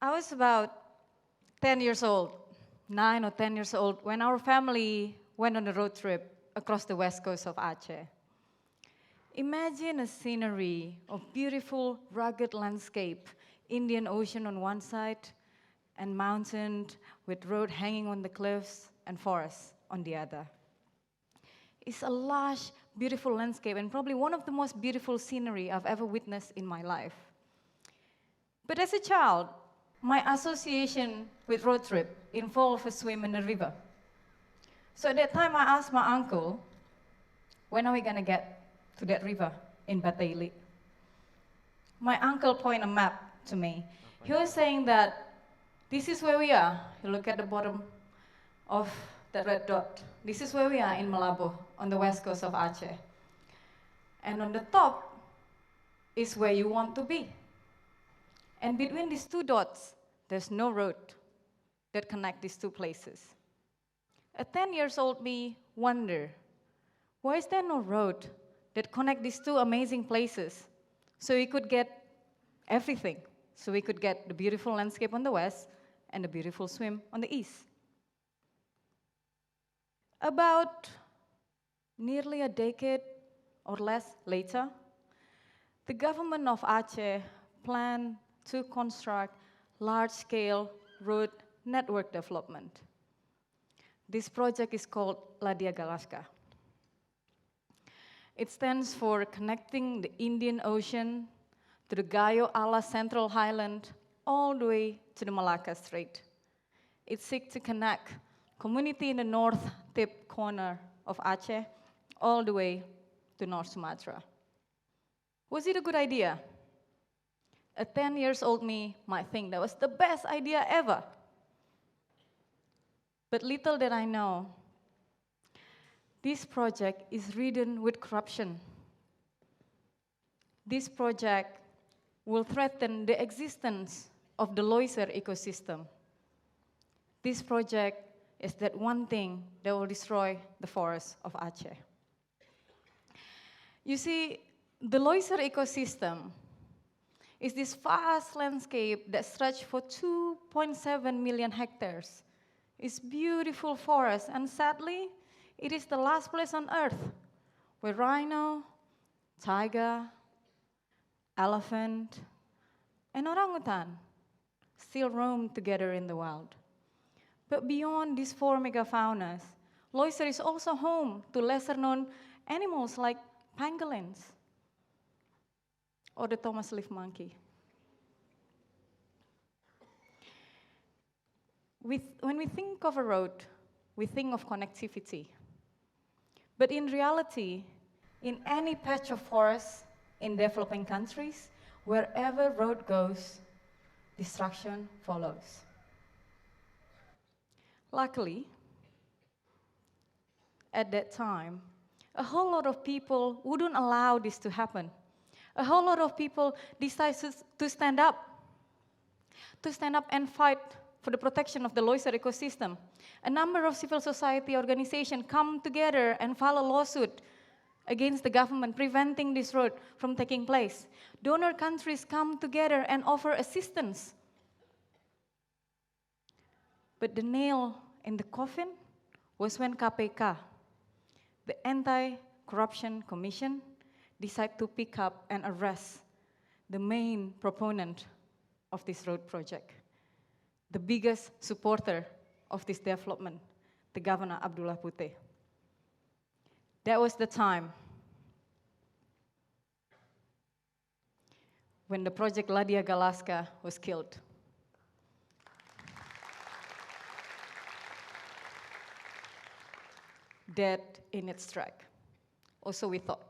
I was about 10 years old, 9 or 10 years old, when our family went on a road trip across the west coast of Aceh. Imagine a scenery of beautiful, rugged landscape, Indian Ocean on one side, and mountain with road hanging on the cliffs and forest on the other. It's a lush, beautiful landscape and probably one of the most beautiful scenery I've ever witnessed in my life. But as a child, my association with road trip involved a swim in the river. So at that time, I asked my uncle, when are we gonna get to that river in Bataili? My uncle pointed a map to me. He was saying that this is where we are. You look at the bottom of the red dot. This is where we are in Malabo, on the west coast of Aceh. And on the top is where you want to be. And between these two dots, there's no road that connect these two places. A 10-year-old me wonder, why is there no road that connect these two amazing places so we could get everything? So we could get the beautiful landscape on the west and the beautiful swim on the east. About nearly a decade or less later, the government of Aceh planned to construct large-scale road network development. This project is called Digue Alaska. It stands for connecting the Indian Ocean to the Gayo Ala Central Highland all the way to the Malacca Strait. It seeks to connect community in the north tip corner of Aceh all the way to North Sumatra. Was it a good idea? A 10-year-old me might think that was the best idea ever. But little did I know, this project is ridden with corruption. This project will threaten the existence of the Leuser ecosystem. This project is that one thing that will destroy the forests of Aceh. You see, the Leuser ecosystem is this vast landscape that stretches for 2.7 million hectares. It's beautiful forest, and sadly, it is the last place on earth where rhino, tiger, elephant, and orangutan still roam together in the wild. But beyond these four megafaunas, Leuser is also home to lesser-known animals like pangolins or the Thomas leaf monkey. When we think of a road, we think of connectivity. But in reality, in any patch of forest in developing countries, wherever road goes, destruction follows. Luckily, at that time, a whole lot of people wouldn't allow this to happen. A whole lot of people decided to stand up and fight for the protection of the Leuser ecosystem. A number of civil society organizations come together and file a lawsuit against the government, preventing this road from taking place. Donor countries come together and offer assistance. But the nail in the coffin was when KPK, the Anti-Corruption Commission, decided to pick up and arrest the main proponent of this road project, the biggest supporter of this development, the Governor Abdullah Puteh. That was the time when the project Digue Alaska was killed. Dead in its track, or so we thought.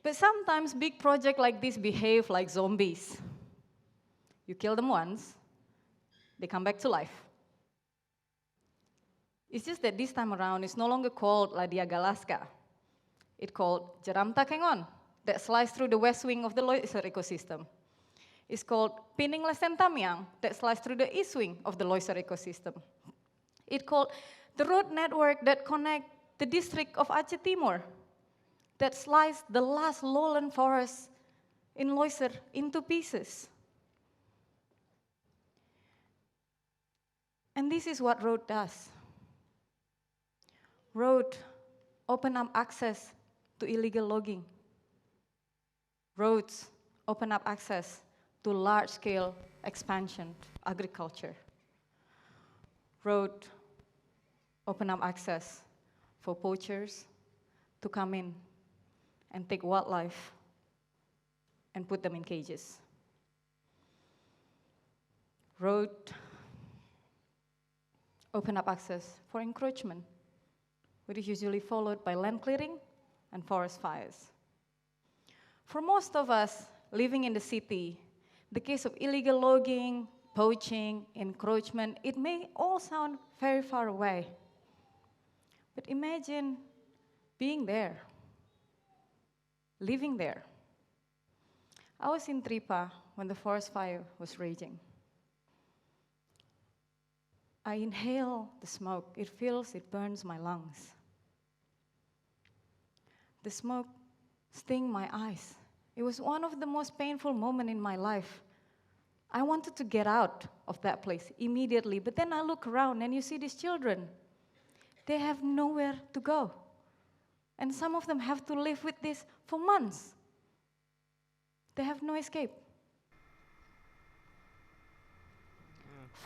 But sometimes big projects like this behave like zombies. You kill them once, they come back to life. It's just that this time around, it's no longer called Digue Alaska. It's called Jeram Takengon, that slices through the west wing of the Leuser ecosystem. It's called Pining Lesen Tamiang, that slices through the east wing of the Leuser ecosystem. It's called the road network that connects the district of Aceh Timur, that slices the last lowland forest in Leuser into pieces. And this is what road does. Road open up access to illegal logging. Roads open up access to large-scale expansion agriculture. Road open up access for poachers to come in and take wildlife and put them in cages. Road open up access for encroachment, which is usually followed by land clearing and forest fires. For most of us living in the city, the case of illegal logging, poaching, encroachment, it may all sound very far away. But imagine being there, living there. I was in Tripa when the forest fire was raging. I inhale the smoke. It burns my lungs. The smoke sting my eyes. It was one of the most painful moments in my life. I wanted to get out of that place immediately, but then I look around and you see these children. They have nowhere to go. And some of them have to live with this for months. They have no escape.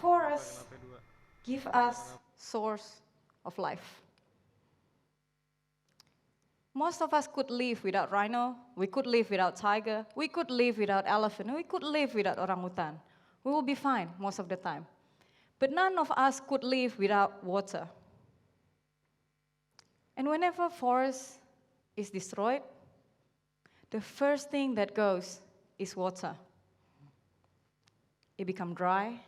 Forests give us source of life. Most of us could live without rhino, we could live without tiger, we could live without elephant, we could live without orangutan. We will be fine most of the time. But none of us could live without water. And whenever forest is destroyed, the first thing that goes is water. It becomes dry,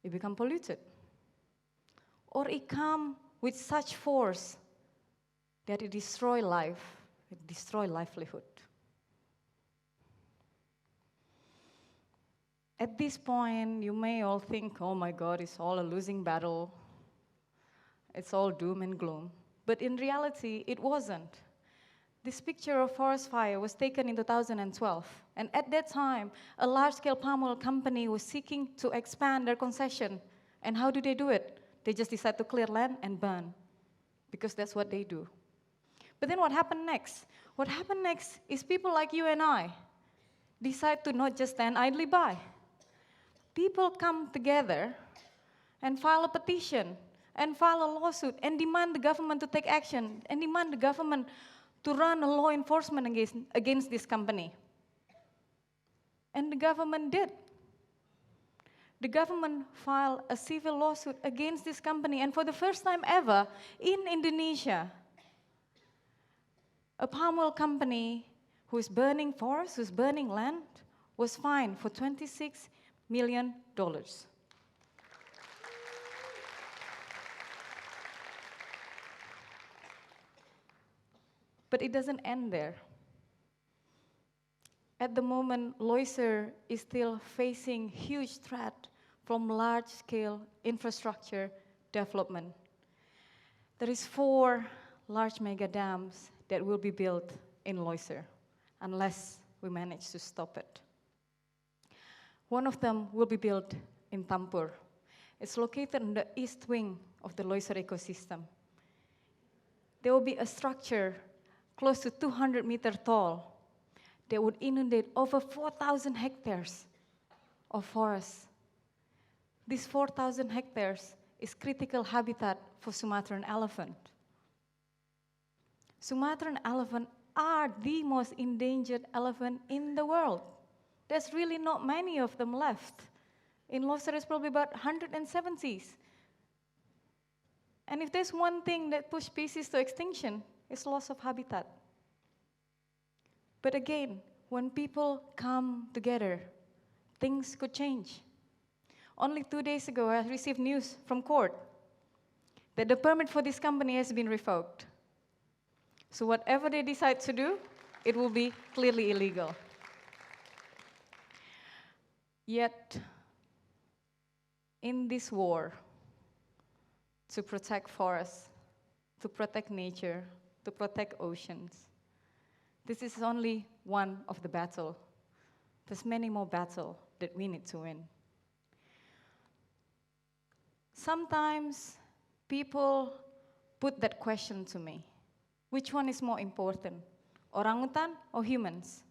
it becomes polluted. Or it comes with such force that it destroys life, it destroys livelihood. At this point, you may all think, oh my God, it's all a losing battle. It's all doom and gloom. But in reality, it wasn't. This picture of forest fire was taken in 2012. And at that time, a large-scale palm oil company was seeking to expand their concession. And how do? They just decide to clear land and burn, because that's what they do. But then what happened next? What happened next is people like you and I decide to not just stand idly by. People come together and file a petition and file a lawsuit and demand the government to take action and demand the government to run a law enforcement against this company. And the government did. The government filed a civil lawsuit against this company, and for the first time ever in Indonesia, a palm oil company who is burning forests, who's burning land, was fined for $26 million. But it doesn't end there. At the moment, Leuser is still facing huge threat from large-scale infrastructure development. There is 4 large mega dams that will be built in Leuser, unless we manage to stop it. One of them will be built in Tampur. It's located in the east wing of the Leuser ecosystem. There will be a structure close to 200 meters tall that would inundate over 4,000 hectares of forest. These 4,000 hectares is critical habitat for Sumatran elephant. Sumatran elephant are the most endangered elephant in the world. There's really not many of them left. In Leuser, there's probably about 170. And if there's one thing that pushes species to extinction, it's loss of habitat. But again, when people come together, things could change. Only 2 days ago, I received news from court that the permit for this company has been revoked. So whatever they decide to do, it will be clearly illegal. Yet, in this war to protect forests, to protect nature, to protect oceans, this is only one of the battles. There's many more battles that we need to win. Sometimes people put that question to me. Which one is more important, orangutan or humans?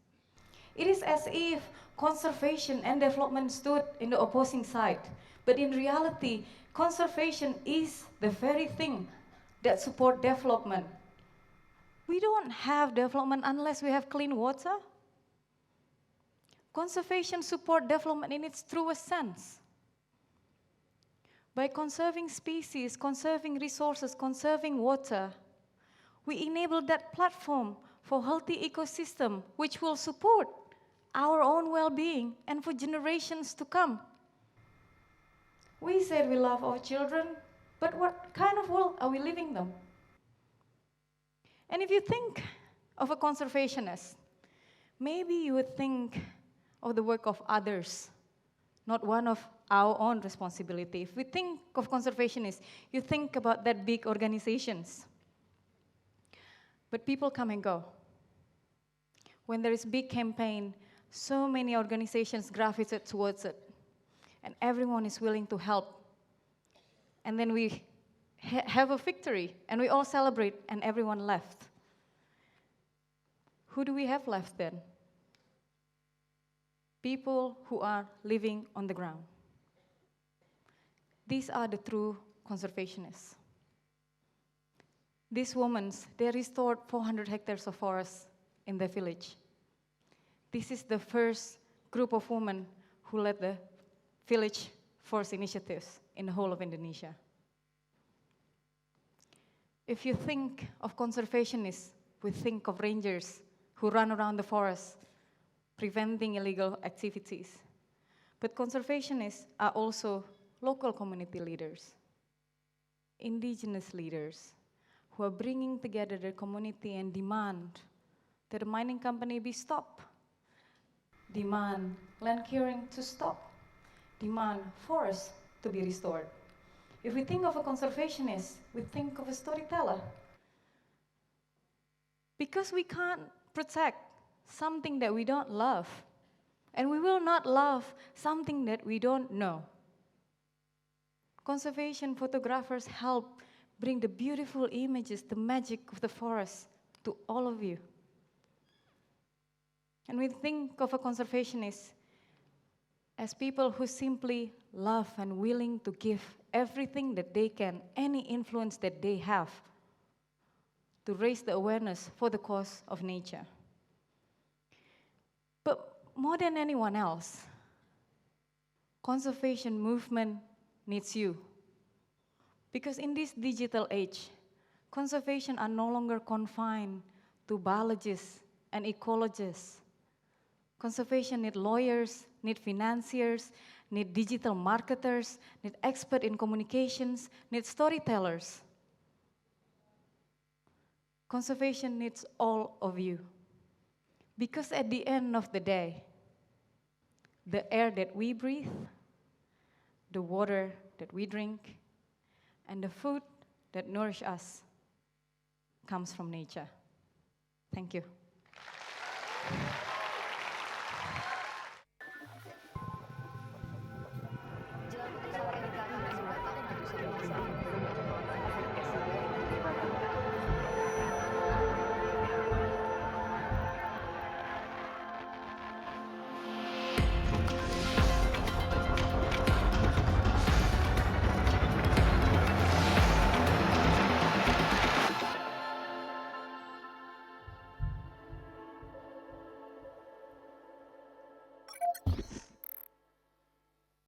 It is as if conservation and development stood in the opposing side. But in reality, conservation is the very thing that support development. We don't have development unless we have clean water. Conservation support development in its truest sense. By conserving species, conserving resources, conserving water, we enable that platform for healthy ecosystem, which will support our own well-being and for generations to come. We said we love our children, but what kind of world are we living them? And if you think of a conservationist, maybe you would think of the work of others, not one of our own responsibility. If we think of conservationists, you think about that big organizations. But people come and go. When there is big campaign, so many organizations gravitate towards it. And everyone is willing to help. And then we have a victory, and we all celebrate, and everyone left. Who do we have left then? People who are living on the ground. These are the true conservationists. These women, they restored 400 hectares of forest in their village. This is the first group of women who led the village forest initiatives in the whole of Indonesia. If you think of conservationists, we think of rangers who run around the forest, preventing illegal activities. But conservationists are also local community leaders, indigenous leaders, who are bringing together their community and demand that the mining company be stopped, demand land clearing to stop, demand forests to be restored. If we think of a conservationist, we think of a storyteller. Because we can't protect something that we don't love, and we will not love something that we don't know. Conservation photographers help bring the beautiful images, the magic of the forest to all of you. And we think of a conservationist as people who simply love and willing to give everything that they can, any influence that they have, to raise the awareness for the cause of nature. But more than anyone else, conservation movement needs you. Because in this digital age, conservation are no longer confined to biologists and ecologists. Conservation need lawyers, need financiers, need digital marketers, need experts in communications, need storytellers. Conservation needs all of you. Because at the end of the day, the air that we breathe, the water that we drink, and the food that nourish us comes from nature. Thank you.